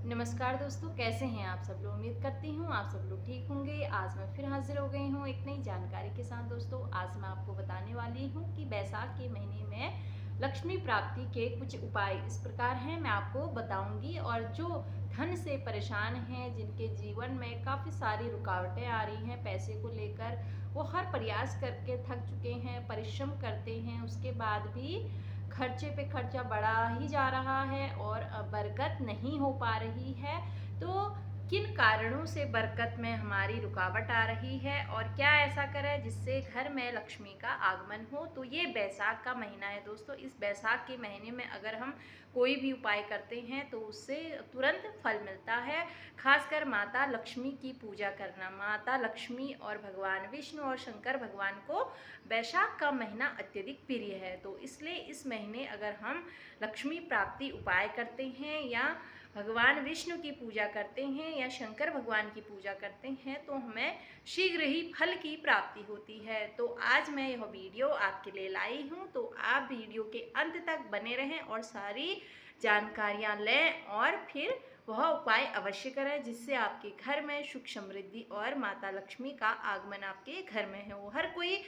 नमस्कार दोस्तों, कैसे हैं आप सब लोग। उम्मीद करती हूँ आप सब लोग ठीक होंगे। आज मैं फिर हाजिर हो गई हूँ एक नई जानकारी के साथ। दोस्तों, आज मैं आपको बताने वाली हूँ कि बैसाख के महीने में लक्ष्मी प्राप्ति के कुछ उपाय इस प्रकार हैं, मैं आपको बताऊंगी। और जो धन से परेशान हैं, जिनके जीवन में काफ़ी सारी रुकावटें आ रही हैं पैसे को लेकर, वो हर प्रयास करके थक चुके हैं, परिश्रम करते हैं, उसके बाद भी खर्चे पे खर्चा बढ़ा ही जा रहा है और बरकत नहीं हो पा रही है। तो किन कारणों से बरकत में हमारी रुकावट आ रही है और क्या ऐसा करें जिससे घर में लक्ष्मी का आगमन हो। तो ये बैसाख का महीना है दोस्तों। इस बैसाख के महीने में अगर हम कोई भी उपाय करते हैं तो उससे तुरंत फल मिलता है। खासकर माता लक्ष्मी की पूजा करना। माता लक्ष्मी और भगवान विष्णु और शंकर भगवान को बैसाख का महीना अत्यधिक प्रिय है। तो इसलिए इस महीने अगर हम लक्ष्मी प्राप्ति उपाय करते हैं या भगवान विष्णु की पूजा करते हैं या शंकर भगवान की पूजा करते हैं तो हमें शीघ्र ही फल की प्राप्ति होती है। तो आज मैं यह वीडियो आपके लिए लाई हूँ, तो आप वीडियो के अंत तक बने रहें और सारी जानकारियाँ लें और फिर वह उपाय अवश्य करें जिससे आपके घर में सुख समृद्धि और माता लक्ष्मी का आगमन आपके घर में है। वो हर कोई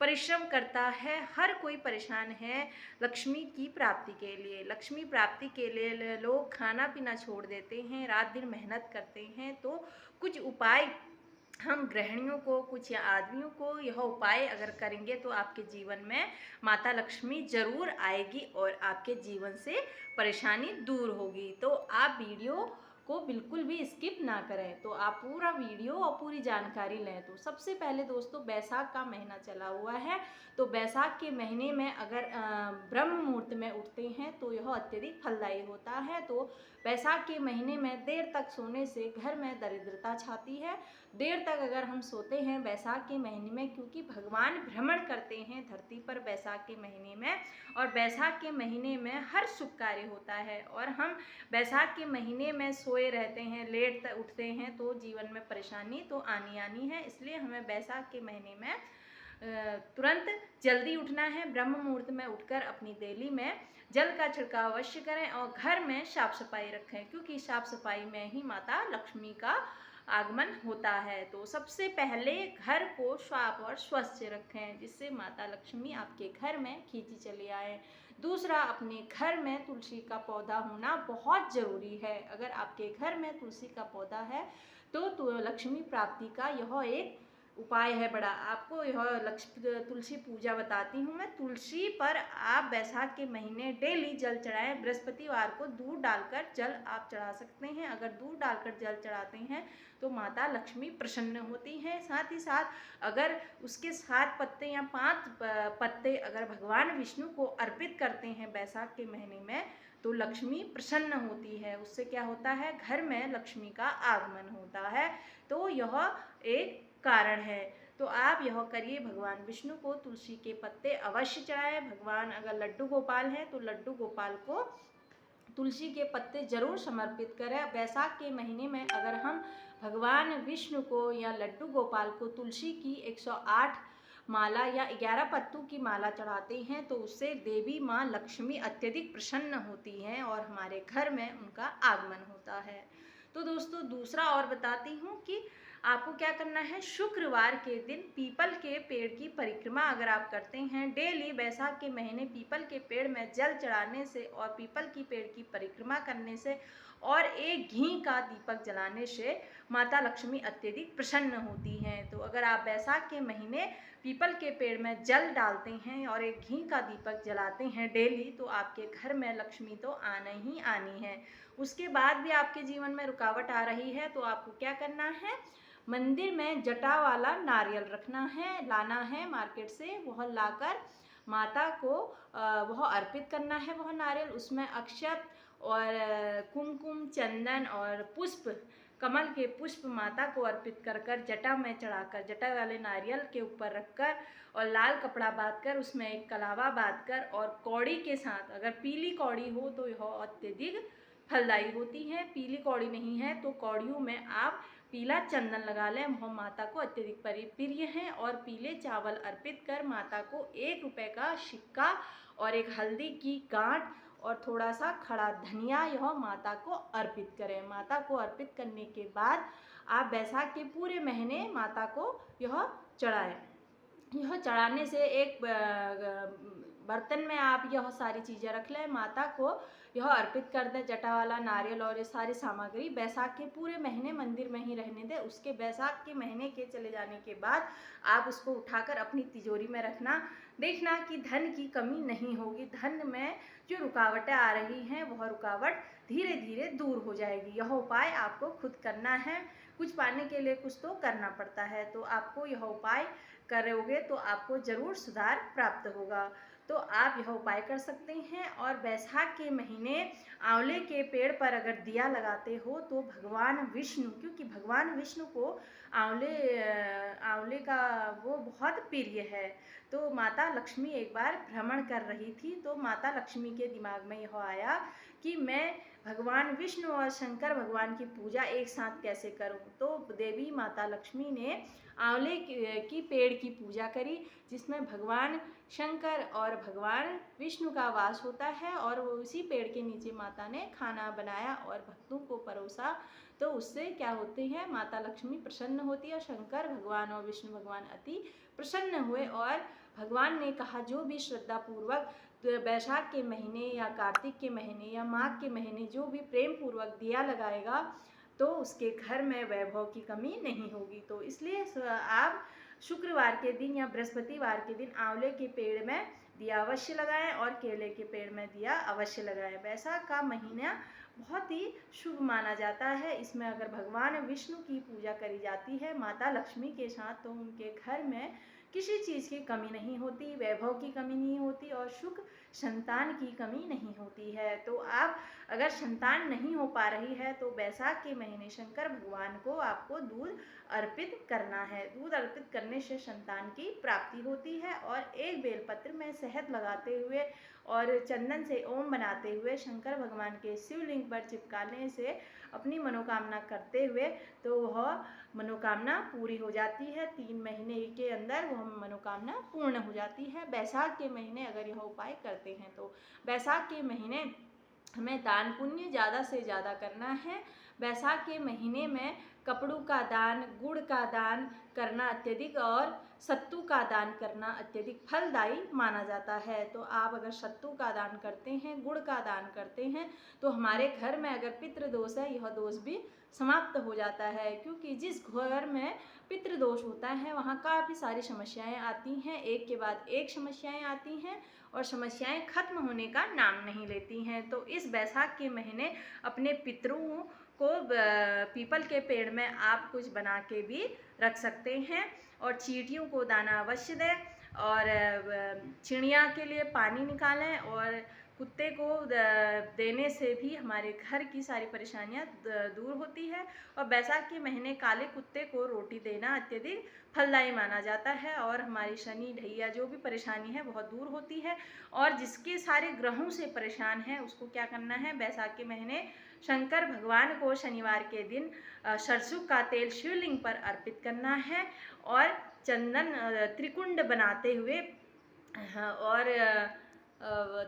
परिश्रम करता है, हर कोई परेशान है लक्ष्मी की प्राप्ति के लिए। लक्ष्मी प्राप्ति के लिए लोग खाना पीना छोड़ देते हैं, रात दिन मेहनत करते हैं। तो कुछ उपाय हम गृहिणियों को, कुछ या आदमियों को यह उपाय अगर करेंगे तो आपके जीवन में माता लक्ष्मी जरूर आएगी और आपके जीवन से परेशानी दूर होगी। तो आप वीडियो को बिल्कुल भी स्किप ना करें, तो आप पूरा वीडियो और पूरी जानकारी लें। तो सबसे पहले दोस्तों, बैसाख का महीना चला हुआ है, तो बैसाख के महीने में अगर ब्रह्म मुहूर्त में उठते हैं तो यह अत्यधिक फलदायी होता है। तो बैसाख के महीने में देर तक सोने से घर में दरिद्रता छाती है। देर तक अगर हम सोते हैं बैसाख के महीने में, क्योंकि भगवान भ्रमण करते हैं धरती पर बैसाख के महीने में, और बैसाख के महीने में हर शुभ कार्य होता है। और हम बैसाख के महीने में सोए रहते हैं, लेट तक उठते हैं, तो जीवन में परेशानी तो आनी है। इसलिए हमें बैसाख के महीने में तुरंत जल्दी उठना है। ब्रह्म मुहूर्त में उठकर अपनी देली में जल का छिड़काव अवश्य करें और घर में साफ सफाई रखें, क्योंकि साफ सफाई में ही माता लक्ष्मी का आगमन होता है। तो सबसे पहले घर को साफ और स्वच्छ रखें जिससे माता लक्ष्मी आपके घर में खींची चली आए। दूसरा, अपने घर में तुलसी का पौधा होना बहुत ज़रूरी है। अगर आपके घर में तुलसी का पौधा है तो लक्ष्मी प्राप्ति का यह एक उपाय है बड़ा। आपको यह तुलसी पूजा बताती हूँ मैं। तुलसी पर आप बैसाख के महीने डेली जल चढ़ाएं। बृहस्पतिवार को दूध डालकर जल आप चढ़ा सकते हैं। अगर दूध डालकर जल चढ़ाते हैं तो माता लक्ष्मी प्रसन्न होती हैं। साथ ही साथ अगर उसके 7 पत्ते या 5 पत्ते अगर भगवान विष्णु को अर्पित करते हैं बैसाख के महीने में तो लक्ष्मी प्रसन्न होती है। उससे क्या होता है, घर में लक्ष्मी का आगमन होता है। तो यह एक कारण है। तो आप यह करिए, भगवान विष्णु को तुलसी के पत्ते अवश्य चढ़ाएं। भगवान अगर लड्डू गोपाल हैं तो लड्डू गोपाल को तुलसी के पत्ते जरूर समर्पित करें। बैसाख के महीने में अगर हम भगवान विष्णु को या लड्डू गोपाल को तुलसी की 108 माला या 11 पत्तों की माला चढ़ाते हैं तो उससे देवी माँ लक्ष्मी अत्यधिक प्रसन्न होती हैं और हमारे घर में उनका आगमन होता है। तो दोस्तों, दूसरा और बताती हूँ कि आपको क्या करना है। शुक्रवार के दिन पीपल के पेड़ की परिक्रमा अगर आप करते हैं डेली, बैसाख के महीने पीपल के पेड़ में जल चढ़ाने से और पीपल की पेड़ की परिक्रमा करने से और एक घी का दीपक जलाने से माता लक्ष्मी अत्यधिक प्रसन्न होती हैं। तो अगर आप बैसाख के महीने पीपल के पेड़ में जल डालते हैं और एक घी का दीपक जलाते हैं डेली तो आपके घर में लक्ष्मी तो आना ही आनी है। उसके बाद भी आपके जीवन में रुकावट आ रही है तो आपको क्या करना है, मंदिर में जटा वाला नारियल रखना है, लाना है मार्केट से। वह लाकर माता को वह अर्पित करना है। वह नारियल, उसमें अक्षत और कुमकुम, चंदन और पुष्प, कमल के पुष्प माता को अर्पित कर कर जटा में चढ़ाकर, जटा वाले नारियल के ऊपर रखकर और लाल कपड़ा बांधकर उसमें एक कलावा बांधकर और कौड़ी के साथ, अगर पीली कौड़ी हो तो यह अत्यधिक फलदायी होती है, पीली कौड़ी नहीं है तो कौड़ियों में आप पीला चंदन लगा लें। वह माता को अत्यधिक प्रिय है। और पीले चावल अर्पित कर माता को 1 रुपये का सिक्का और एक हल्दी की गांठ और थोड़ा सा खड़ा धनिया यह माता को अर्पित करें। माता को अर्पित करने के बाद आप बैसाख के पूरे महीने माता को यह चढ़ाएं। यह चढ़ाने से एक बर्तन में आप यह सारी चीज़ें रख लें, माता को यह अर्पित कर दें, जटा वाला नारियल और ये सारी सामग्री बैसाख के पूरे महीने मंदिर में ही रहने दें। उसके बैसाख के महीने के चले जाने के बाद आप उसको उठाकर अपनी तिजोरी में रखना। देखना कि धन की कमी नहीं होगी, धन में जो रुकावटें आ रही हैं वह रुकावट धीरे धीरे दूर हो जाएगी। यह उपाय आपको खुद करना है, कुछ पाने के लिए कुछ तो करना पड़ता है, तो आपको यह उपाय करोगे तो आपको ज़रूर सुधार प्राप्त होगा। तो आप यह उपाय कर सकते हैं। और बैसाख के महीने आंवले के पेड़ पर अगर दिया लगाते हो तो भगवान विष्णु, क्योंकि भगवान विष्णु को आंवले का वो बहुत प्रिय है, तो माता लक्ष्मी एक बार भ्रमण कर रही थी, तो माता लक्ष्मी के दिमाग में यह आया कि मैं भगवान विष्णु और शंकर भगवान की पूजा एक साथ कैसे करूं। तो देवी माता लक्ष्मी ने आंवले की पेड़ की पूजा करी, जिसमें भगवान शंकर और भगवान विष्णु का वास होता है, और वो उसी पेड़ के नीचे माता ने खाना बनाया और भक्तों को परोसा। तो उससे क्या होती है, माता लक्ष्मी प्रसन्न होती है और शंकर भगवान और विष्णु भगवान अति प्रसन्न हुए। और भगवान ने कहा जो भी श्रद्धापूर्वक बैसाख के महीने या कार्तिक के महीने या माघ के महीने जो भी प्रेम पूर्वक दिया लगाएगा तो उसके घर में वैभव की कमी नहीं होगी। तो इसलिए आप शुक्रवार के दिन या बृहस्पतिवार के दिन आंवले के पेड़ में दिया अवश्य लगाएं और केले के पेड़ में दिया अवश्य लगाएं। बैसाख का महीना बहुत ही शुभ माना जाता है। इसमें अगर भगवान विष्णु की पूजा करी जाती है माता लक्ष्मी के साथ, तो उनके घर में किसी चीज़ की कमी नहीं होती, वैभव की कमी नहीं होती और सुख संतान की कमी नहीं होती है। तो आप अगर संतान नहीं हो पा रही है तो बैसाख के महीने शंकर भगवान को आपको दूध अर्पित करना है। दूध अर्पित करने से संतान की प्राप्ति होती है। और एक बेलपत्र में शहद लगाते हुए और चंदन से ओम बनाते हुए शंकर भगवान के शिवलिंग पर चिपकाने से अपनी मनोकामना करते हुए तो वह मनोकामना पूरी हो जाती है। 3 महीने के अंदर वह मनोकामना पूर्ण हो जाती है। बैसाख के महीने अगर यह उपाय करते हैं तो बैसाख के महीने हमें दान पुण्य ज़्यादा से ज़्यादा करना है। बैसाख के महीने में कपड़ों का दान, गुड़ का दान करना अत्यधिक और सत्तू का दान करना अत्यधिक फलदायी माना जाता है। तो आप अगर सत्तू का दान करते हैं, गुड़ का दान करते हैं, तो हमारे घर में अगर पितृदोष है यह दोष भी समाप्त हो जाता है। क्योंकि जिस घर में पितृदोष होता है वहाँ काफ़ी सारी समस्याएं आती हैं, एक के बाद एक समस्याएं आती हैं और समस्याएं खत्म होने का नाम नहीं लेती हैं। तो इस बैसाख के महीने अपने पितरों को पीपल के पेड़ में आप कुछ बना के भी रख सकते हैं और चींटियों को दाना अवश्य दें और चिड़िया के लिए पानी निकालें और कुत्ते को देने से भी हमारे घर की सारी परेशानियां दूर होती है। और बैसाख के महीने काले कुत्ते को रोटी देना अत्यधिक फलदायी माना जाता है और हमारी शनि ढैया जो भी परेशानी है बहुत दूर होती है। और जिसके सारे ग्रहों से परेशान है उसको क्या करना है, बैसाख के महीने शंकर भगवान को शनिवार के दिन सरसों का तेल शिवलिंग पर अर्पित करना है और चंदन त्रिकुंड बनाते हुए और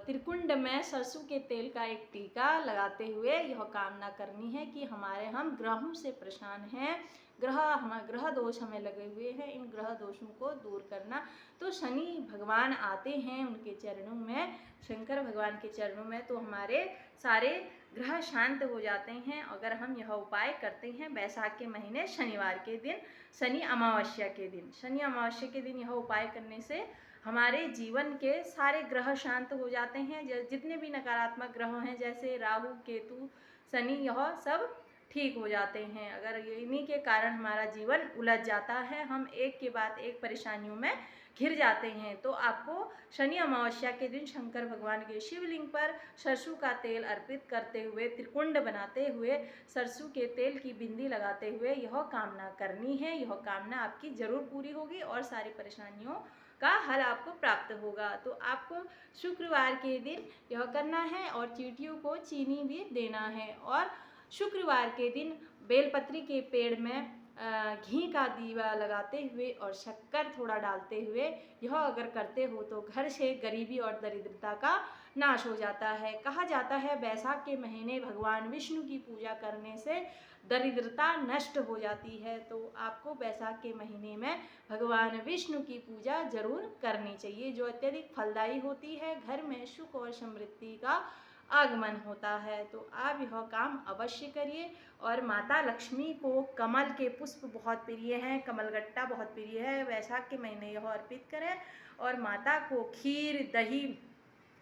त्रिकुंड में सरसों के तेल का एक टीका लगाते हुए यह कामना करनी है कि हम ग्रहों से परेशान हैं, ग्रह दोष हमें लगे हुए हैं, इन ग्रह दोषों को दूर करना। तो शनि भगवान आते हैं उनके चरणों में, शंकर भगवान के चरणों में, तो हमारे सारे ग्रह शांत हो जाते हैं अगर हम यह उपाय करते हैं बैसाख के महीने शनिवार के दिन, शनि अमावस्या के दिन। शनि अमावस्या के दिन यह उपाय करने से हमारे जीवन के सारे ग्रह शांत हो जाते हैं। जितने भी नकारात्मक ग्रह हैं जैसे राहु, केतु, शनि, यह सब ठीक हो जाते हैं। अगर इन्हीं के कारण हमारा जीवन उलझ जाता है, हम एक के बाद एक परेशानियों में घिर जाते हैं, तो आपको शनि अमावस्या के दिन शंकर भगवान के शिवलिंग पर सरसों का तेल अर्पित करते हुए, त्रिकुंड बनाते हुए, सरसों के तेल की बिंदी लगाते हुए यह कामना करनी है। यह कामना आपकी जरूर पूरी होगी और सारी परेशानियों का हल आपको प्राप्त होगा। तो आपको शुक्रवार के दिन यह करना है और चींटियों को चीनी भी देना है। और शुक्रवार के दिन बेलपत्री के पेड़ में घी का दीवा लगाते हुए और शक्कर थोड़ा डालते हुए यह अगर करते हो तो घर से गरीबी और दरिद्रता का नाश हो जाता है। कहा जाता है बैसाख के महीने भगवान विष्णु की पूजा करने से दरिद्रता नष्ट हो जाती है। तो आपको बैसाख के महीने में भगवान विष्णु की पूजा जरूर करनी चाहिए, जो अत्यधिक फलदायी होती है। घर में सुख और समृद्धि का आगमन होता है। तो आप यह काम अवश्य करिए। और माता लक्ष्मी को कमल के पुष्प बहुत प्रिय हैं, कमलगट्टा बहुत प्रिय है। वैशाख के महीने यह अर्पित करें और माता को खीर, दही,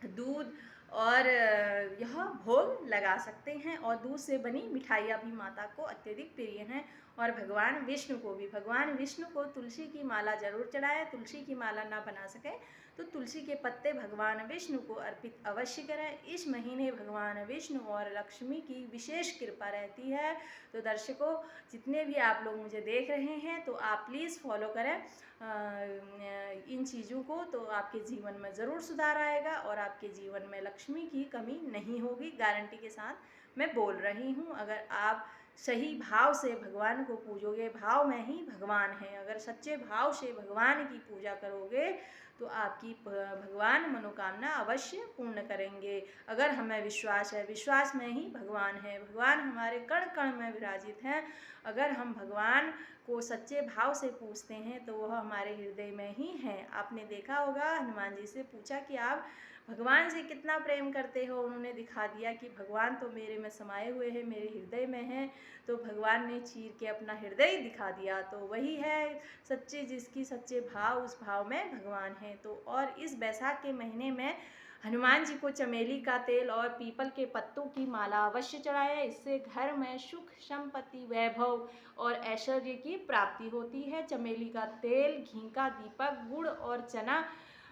दूध और यह भोग लगा सकते हैं। और दूध से बनी मिठाइयाँ भी माता को अत्यधिक प्रिय हैं। और भगवान विष्णु को भी, भगवान विष्णु को तुलसी की माला जरूर चढ़ाएं। तुलसी की माला ना बना सके तो तुलसी के पत्ते भगवान विष्णु को अर्पित अवश्य करें। इस महीने भगवान विष्णु और लक्ष्मी की विशेष कृपा रहती है। तो दर्शकों, जितने भी आप लोग मुझे देख रहे हैं, तो आप प्लीज़ फॉलो करें इन चीज़ों को, तो आपके जीवन में ज़रूर सुधार आएगा और आपके जीवन में लक्ष्मी की कमी नहीं होगी। गारंटी के साथ मैं बोल रही हूँ। अगर आप सही भाव से भगवान को पूजोगे, भाव में ही भगवान है, अगर सच्चे भाव से भगवान की पूजा करोगे तो आपकी भगवान मनोकामना अवश्य पूर्ण करेंगे। अगर हमें विश्वास है, विश्वास में ही भगवान है, भगवान हमारे कण कण में विराजित हैं। अगर हम भगवान को सच्चे भाव से पूछते हैं तो वह हमारे हृदय में ही हैं। आपने देखा होगा, हनुमान जी से पूछा कि आप भगवान से कितना प्रेम करते हो, उन्होंने दिखा दिया कि भगवान तो मेरे में समाये हुए हैं, मेरे हृदय में हैं। तो भगवान ने चीर के अपना हृदय दिखा दिया। तो वही है सच्चे, जिसकी सच्चे भाव, उस भाव में भगवान है। तो और इस बैसाख के महीने में हनुमान जी को चमेली का तेल और पीपल के पत्तों की माला अवश्य चढ़ाएं। इससे घर में सुख, संपत्ति, वैभव और ऐश्वर्य की प्राप्ति होती है। चमेली का तेल, घी का दीपक, गुड़ और चना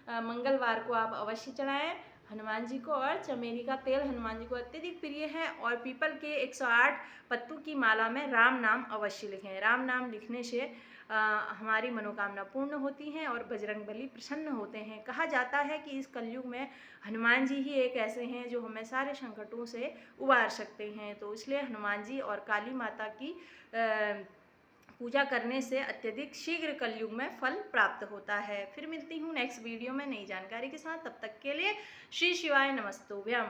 मंगलवार को आप अवश्य चढ़ाएं हनुमान जी को। और चमेली का तेल हनुमान जी को अत्यधिक प्रिय है। और पीपल के 108 पत्तों की माला में राम नाम अवश्य लिखें। राम नाम लिखने से हमारी मनोकामना पूर्ण होती हैं और बजरंगबली प्रसन्न होते हैं। कहा जाता है कि इस कलयुग में हनुमान जी ही एक ऐसे हैं जो हमें सारे संकटों से उबार सकते हैं। तो इसलिए हनुमान जी और काली माता की पूजा करने से अत्यधिक शीघ्र कलयुग में फल प्राप्त होता है। फिर मिलती हूँ नेक्स्ट वीडियो में नई जानकारी के साथ। तब तक के लिए श्री शिवाय नमस्तुभ्यम।